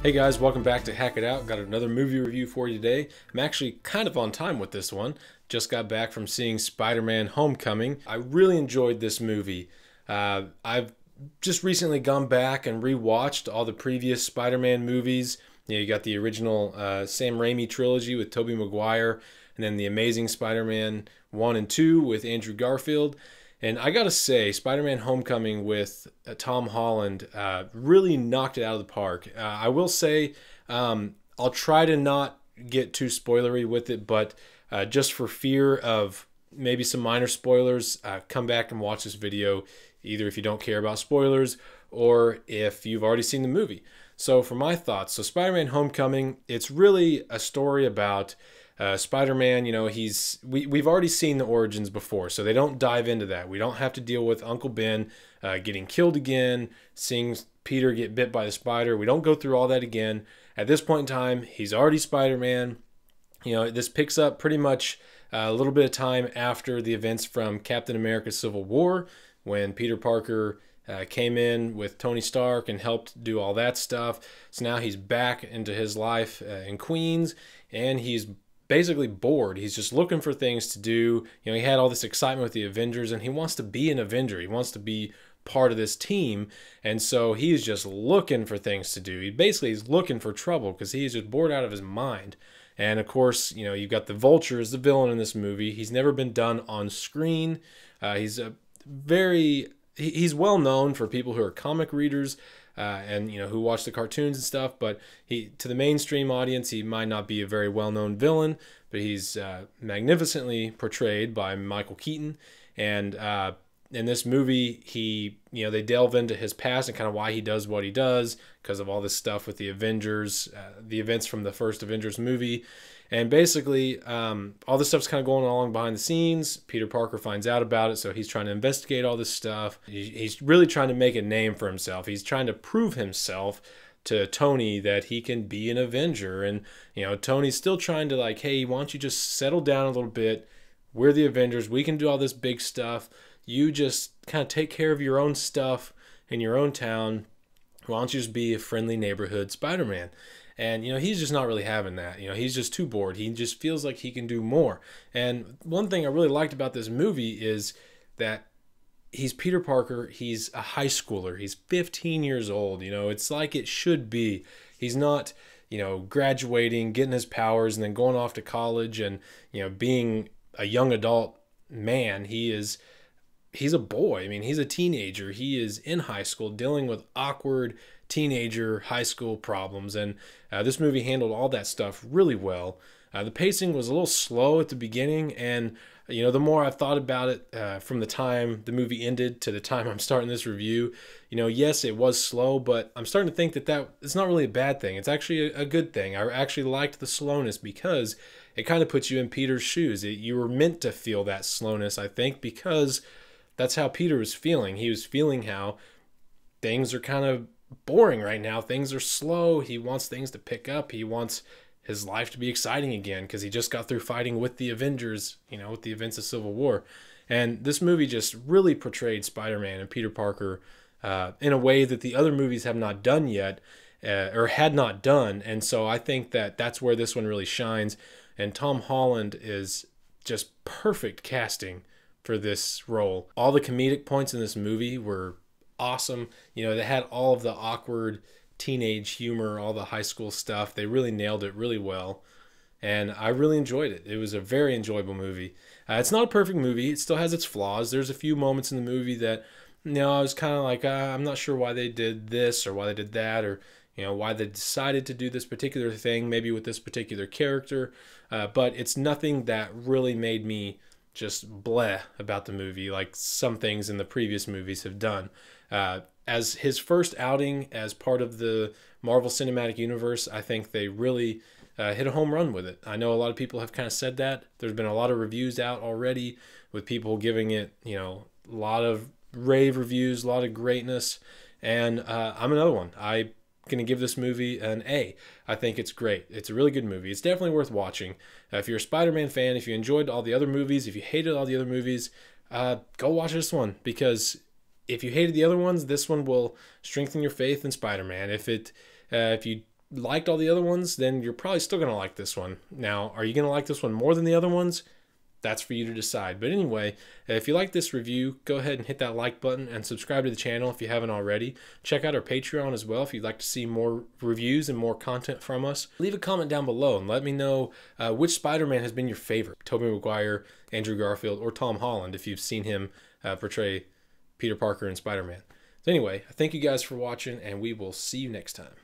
Hey guys, welcome back to Hack It Out. Got another movie review for you today. I'm actually kind of on time with this one. Just got back from seeing Spider-Man Homecoming. I really enjoyed this movie. I've just recently gone back and rewatched all the previous Spider-Man movies. You got the original Sam Raimi trilogy with Tobey Maguire, and then the Amazing Spider-Man 1 and 2 with Andrew Garfield. And I gotta say, Spider-Man Homecoming with Tom Holland really knocked it out of the park. I will say, I'll try to not get too spoilery with it, but just for fear of maybe some minor spoilers, come back and watch this video, either if you don't care about spoilers or if you've already seen the movie. So for my thoughts, so Spider-Man Homecoming, it's really a story about Spider-Man. You know, we've already seen the origins before, so they don't dive into that. We don't have to deal with Uncle Ben getting killed again, seeing Peter get bit by the spider. We don't go through all that again. At this point in time, he's already Spider-Man. You know, this picks up pretty much a little bit of time after the events from Captain America Civil War, when Peter Parker came in with Tony Stark and helped do all that stuff. So now he's back into his life in Queens, and he's basically bored. He's just looking for things to do. You know, he had all this excitement with the Avengers, and he wants to be an Avenger. He wants to be part of this team, and so he's just looking for things to do. He's looking for trouble because he's just bored out of his mind. And of course, you know, you've got the Vulture as the villain in this movie. He's never been done on screen. He's well known for people who are comic readers and, you know, who watch the cartoons and stuff, but to the mainstream audience, he might not be a very well-known villain, but he's magnificently portrayed by Michael Keaton. And in this movie, they delve into his past and kind of why he does what he does because of all this stuff with the Avengers, the events from the first Avengers movie. And basically, all this stuff's kind of going along behind the scenes. Peter Parker finds out about it, so he's trying to investigate all this stuff. He's really trying to make a name for himself. He's trying to prove himself to Tony that he can be an Avenger. And, you know, Tony's still trying to, like, hey, why don't you just settle down a little bit? We're the Avengers. We can do all this big stuff. You just kind of take care of your own stuff in your own town. Why don't you just be a friendly neighborhood Spider-Man? And, you know, he's just not really having that. You know, he's just too bored. He just feels like he can do more. And one thing I really liked about this movie is that he's Peter Parker. He's a high schooler. He's 15 years old. You know, it's like it should be. He's not, you know, graduating, getting his powers, and then going off to college and, you know, being a young adult man. He's a boy. I mean, he's a teenager. He is in high school dealing with awkward teenager high school problems, and this movie handled all that stuff really well. The pacing was a little slow at the beginning, and you know, the more I've thought about it from the time the movie ended to the time I'm starting this review, you know, yes, it was slow, but I'm starting to think that it's not really a bad thing. It's actually a good thing. I actually liked the slowness because it kind of puts you in Peter's shoes. You were meant to feel that slowness, I think, because that's how Peter was feeling. He was feeling how things are kind of boring right now. Things are slow. He wants things to pick up. He wants his life to be exciting again because he just got through fighting with the Avengers, you know, with the events of Civil War. And this movie just really portrayed Spider-Man and Peter Parker in a way that the other movies have not done yet, or had not done. And so I think that that's where this one really shines. And Tom Holland is just perfect casting for this role. All the comedic points in this movie were awesome. You know, they had all of the awkward teenage humor, all the high school stuff. They really nailed it really well, and I really enjoyed it. It was a very enjoyable movie. It's not a perfect movie. It still has its flaws. There's a few moments in the movie that, you know, I was kind of like, I'm not sure why they did this or why they did that, or, you know, why they decided to do this particular thing, maybe with this particular character. But it's nothing that really made me just bleh about the movie like some things in the previous movies have done. As his first outing as part of the Marvel Cinematic Universe, I think they really hit a home run with it. I know a lot of people have kind of said that. There's been a lot of reviews out already with people giving it, you know, a lot of rave reviews, a lot of greatness, and I'm another one. I'm going to give this movie an A. I think it's great. It's a really good movie. It's definitely worth watching. If you're a Spider-Man fan, if you enjoyed all the other movies, if you hated all the other movies, go watch this one, because if you hated the other ones, this one will strengthen your faith in Spider-Man. If you liked all the other ones, then you're probably still going to like this one. Now, are you going to like this one more than the other ones? That's for you to decide. But anyway, if you like this review, go ahead and hit that like button and subscribe to the channel if you haven't already. Check out our Patreon as well if you'd like to see more reviews and more content from us. Leave a comment down below and let me know which Spider-Man has been your favorite. Tobey Maguire, Andrew Garfield, or Tom Holland if you've seen him portray Peter Parker in Spider-Man. So anyway, I thank you guys for watching, and we will see you next time.